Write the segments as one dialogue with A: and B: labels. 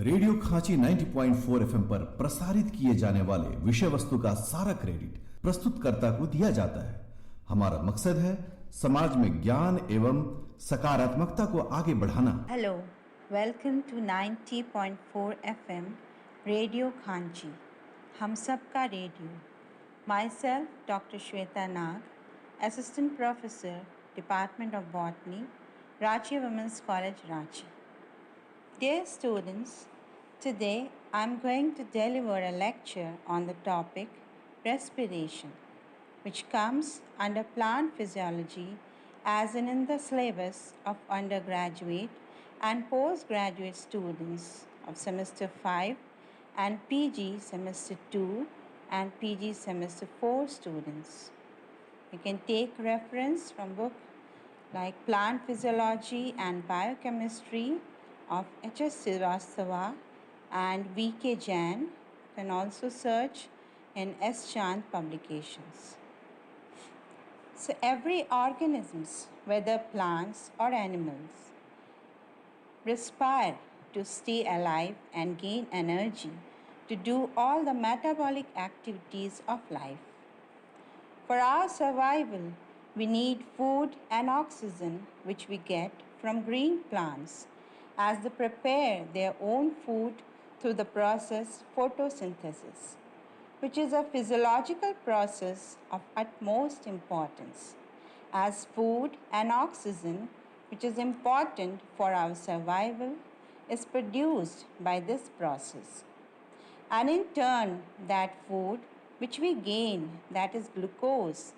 A: Radio खांची 90.4 FM पर प्रसारित किए जाने वाले विषय वस्तु का सारा क्रेडिट प्रस्तुतकर्ता को दिया जाता है। हमारा मकसद है समाज में ज्ञान एवं सकारात्मकता को आगे बढ़ाना।
B: Hello, welcome to 90.4 FM Radio Khanchi. हम सबका radio. Myself, Dr.Shweta Nag, Assistant Professor, Department of Botany, Ranchi Women's College, Ranchi. Dear students, today I'm going to deliver a lecture on the topic respiration, which comes under plant physiology as in the syllabus of undergraduate and postgraduate students of semester 5 and PG semester 2 and PG semester 4 students. You can take reference from book like Plant Physiology and Biochemistry of H.S. Srivastava and V.K. Jain. You can also search in S. Chand publications. So every organisms, whether plants or animals, respire to stay alive and gain energy to do all the metabolic activities of life. For our survival, we need food and oxygen which we get from green plants as they prepare their own food through the process photosynthesis, which is a physiological process of utmost importance, as food and oxygen, which is important for our survival, is produced by this process. And in turn, that food which we gain, that is glucose,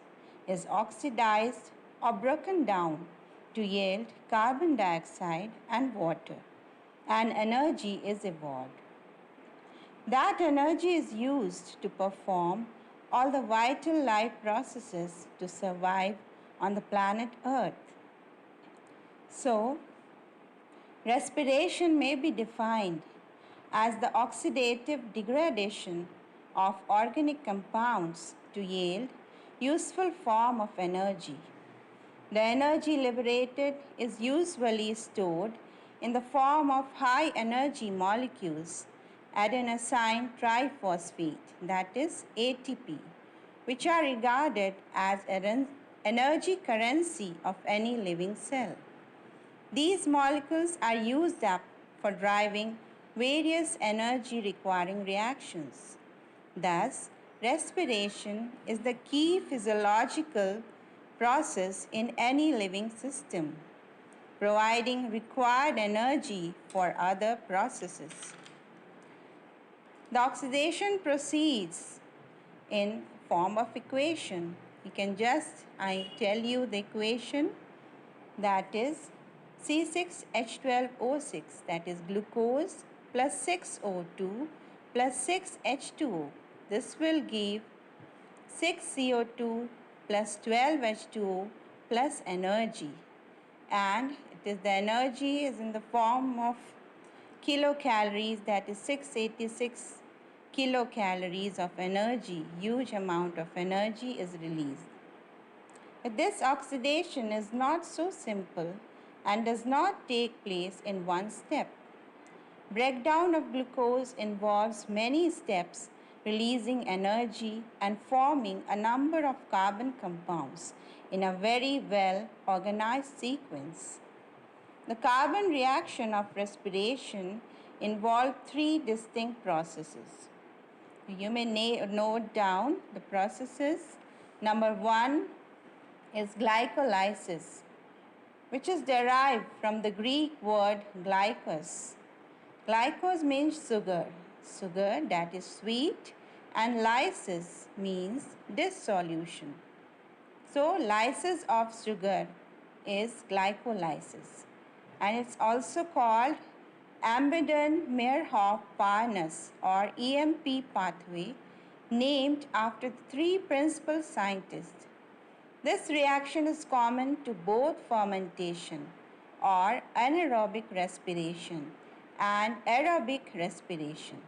B: is oxidized or broken down to yield carbon dioxide and water, and energy is evolved. That energy is used to perform all the vital life processes to survive on the planet Earth. So, respiration may be defined as the oxidative degradation of organic compounds to yield useful form of energy. The energy liberated is usually stored in the form of high energy molecules, adenosine triphosphate, that is ATP, which are regarded as an energy currency of any living cell. These molecules are used up for driving various energy requiring reactions. Thus, respiration is the key physiological process in any living system, providing required energy for other processes. The oxidation proceeds in form of equation. I tell you the equation, that is C6H12O6, that is glucose plus 6O2 plus 6H2O. This will give 6CO2 plus 12H2O plus energy, and the energy is in the form of kilocalories, that is 686 kilocalories of energy. Huge amount of energy is released. But this oxidation is not so simple and does not take place in one step. Breakdown of glucose involves many steps, releasing energy and forming a number of carbon compounds in a very well organized sequence. The carbon reaction of respiration involves three distinct processes. You may note down the processes. Number one is glycolysis, which is derived from the Greek word glykos. Glykos means sugar, that is sweet, and lysis means dissolution. So, lysis of sugar is glycolysis, and it's also called Embeden-Meyerhof-Parnas or EMP pathway, named after the three principal scientists. This reaction is common to both fermentation or anaerobic respiration and aerobic respiration.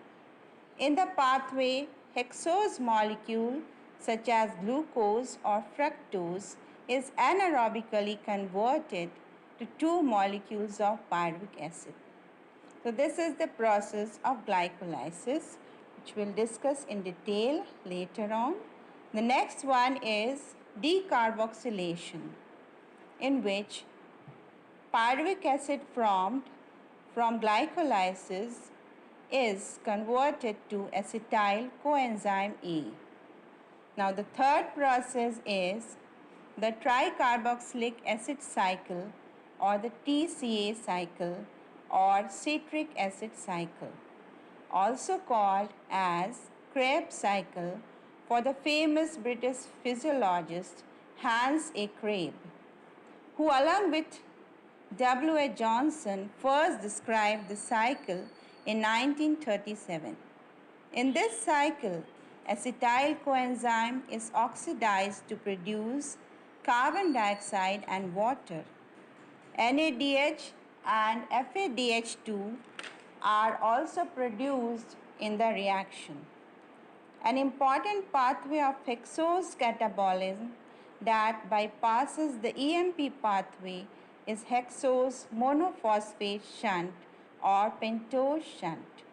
B: In the pathway, hexose molecule such as glucose or fructose is anaerobically converted to two molecules of pyruvic acid. So this is the process of glycolysis, which we'll discuss in detail later on. The next one is decarboxylation, in which pyruvic acid formed from glycolysis is converted to acetyl coenzyme A. Now the third process is the tricarboxylic acid cycle, or the TCA cycle, or citric acid cycle, also called as Krebs cycle for the famous British physiologist Hans A. Krebs, who along with W.A. Johnson first described the cycle in 1937. In this cycle, acetyl coenzyme is oxidized to produce carbon dioxide and water. NADH and FADH2 are also produced in the reaction. An important pathway of hexose catabolism that bypasses the EMP pathway is hexose monophosphate shunt or pentose shunt.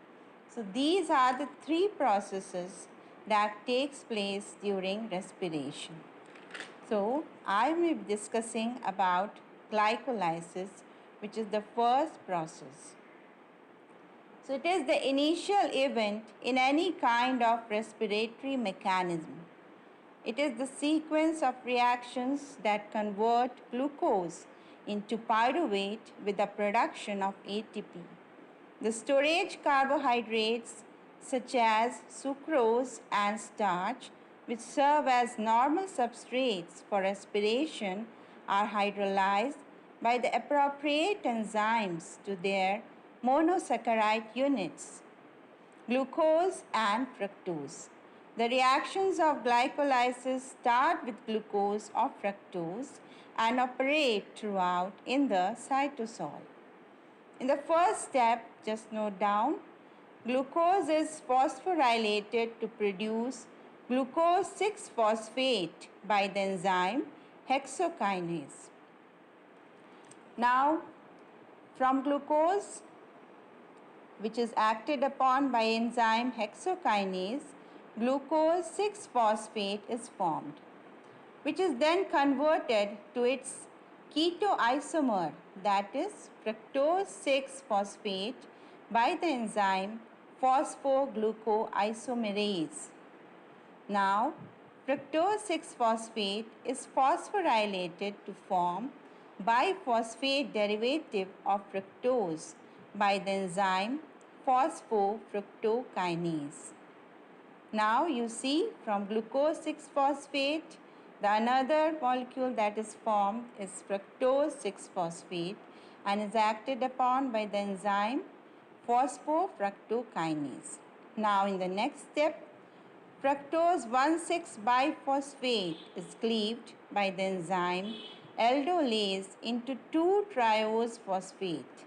B: So these are the three processes that takes place during respiration. So I will be discussing about glycolysis, which is the first process. So it is the initial event in any kind of respiratory mechanism. It is the sequence of reactions that convert glucose into pyruvate with the production of ATP. The storage carbohydrates such as sucrose and starch, which serve as normal substrates for respiration, are hydrolyzed by the appropriate enzymes to their monosaccharide units, glucose and fructose. The reactions of glycolysis start with glucose or fructose and operate throughout in the cytosol. In the first step, just note down, glucose is phosphorylated to produce glucose 6-phosphate by the enzyme hexokinase. Now, from glucose, which is acted upon by enzyme hexokinase, glucose 6-phosphate is formed, which is then converted to its ketoisomer, that is fructose 6-phosphate, by the enzyme phosphoglucoisomerase. Now, fructose 6-phosphate is phosphorylated to form biphosphate derivative of fructose by the enzyme phosphofructokinase. Now you see from glucose 6-phosphate, the another molecule that is formed is fructose 6-phosphate and is acted upon by the enzyme phosphofructokinase. Now in the next step, fructose 1,6-biphosphate is cleaved by the enzyme aldolase into 2-triose phosphate,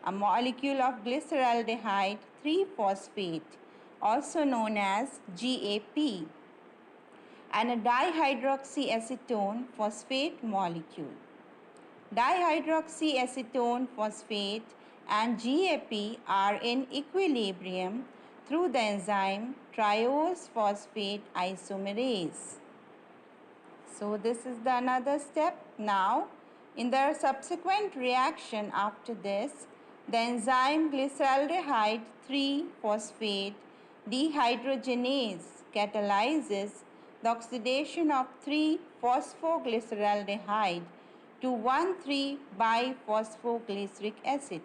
B: a molecule of glyceraldehyde 3-phosphate, also known as GAP, and a dihydroxyacetone phosphate molecule. Dihydroxyacetone phosphate and GAP are in equilibrium through the enzyme triose phosphate isomerase. So this is the another step. Now, in the subsequent reaction after this, the enzyme glyceraldehyde 3-phosphate dehydrogenase catalyzes the oxidation of 3-phosphoglyceraldehyde to 1,3-biphosphoglyceric acid.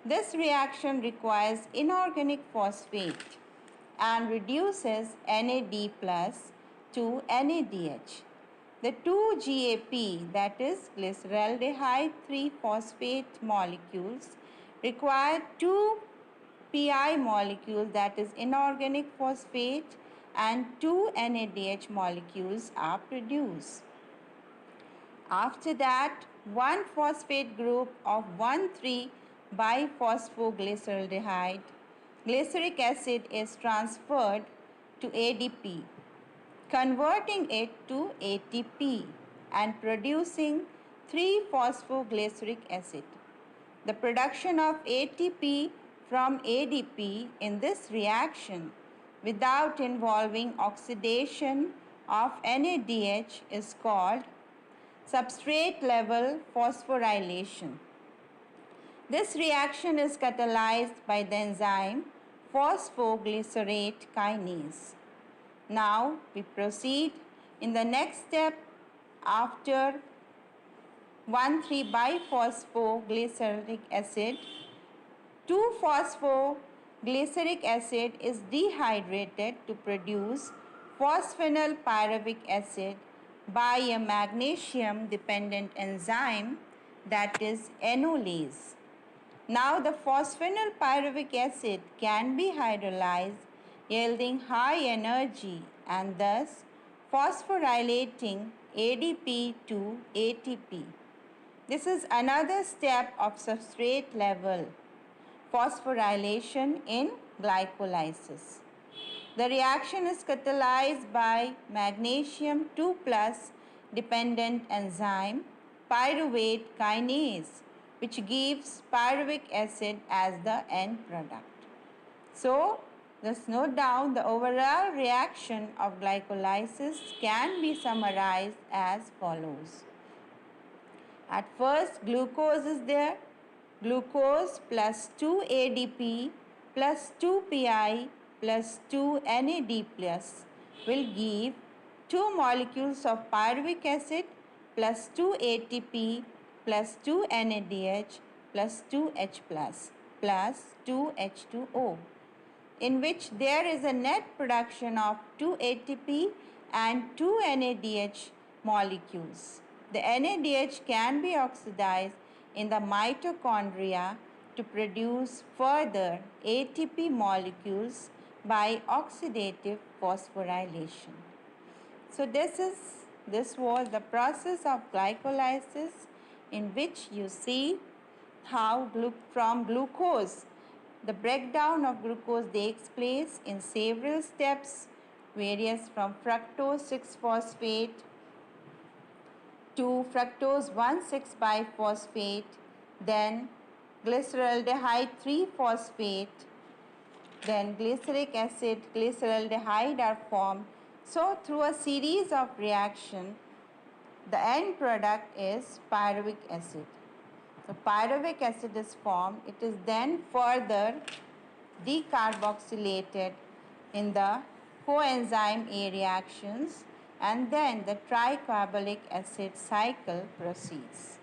B: This reaction requires inorganic phosphate and reduces NAD+ to NADH. The 2-GAP, that is glyceraldehyde 3-phosphate molecules, require 2 PI molecules, that is inorganic phosphate, and 2 NADH molecules are produced. After that, one phosphate group of 1,3-biphosphoglyceraldehyde glyceric acid is transferred to ADP, converting it to ATP and producing 3-phosphoglyceric acid. The production of ATP from ADP in this reaction without involving oxidation of NADH is called substrate level phosphorylation. This reaction is catalyzed by the enzyme phosphoglycerate kinase. Now we proceed in the next step. After 1,3-biphosphoglyceric acid, 2-phosphoglyceric acid is dehydrated to produce phosphenyl pyruvic acid by a magnesium dependent enzyme, that is enolase. Now the phosphenyl pyruvic acid can be hydrolyzed, yielding high energy and thus phosphorylating ADP to ATP. This is another step of substrate level phosphorylation in glycolysis. The reaction is catalyzed by magnesium 2 plus dependent enzyme pyruvate kinase, which gives pyruvic acid as the end product. So, let's note down the overall reaction of glycolysis can be summarized as follows. At first, glucose is there. Glucose plus 2 ADP plus 2 PI plus 2 NAD plus will give 2 molecules of pyruvic acid plus 2 ATP plus 2 NADH plus 2H plus 2 H2O, in which there is a net production of 2 ATP and 2 NADH molecules. The NADH can be oxidized in the mitochondria to produce further ATP molecules by oxidative phosphorylation. So this was the process of glycolysis, in which you see how from glucose, the breakdown of glucose takes place in several steps, various from fructose 6-phosphate to fructose 1,6-biphosphate, then glyceraldehyde 3-phosphate, then glyceric acid, glyceraldehyde are formed. So through a series of reactions, the end product is pyruvic acid. So pyruvic acid is formed. It is then further decarboxylated in the coenzyme A reactions, and then the tricarboxylic acid cycle proceeds.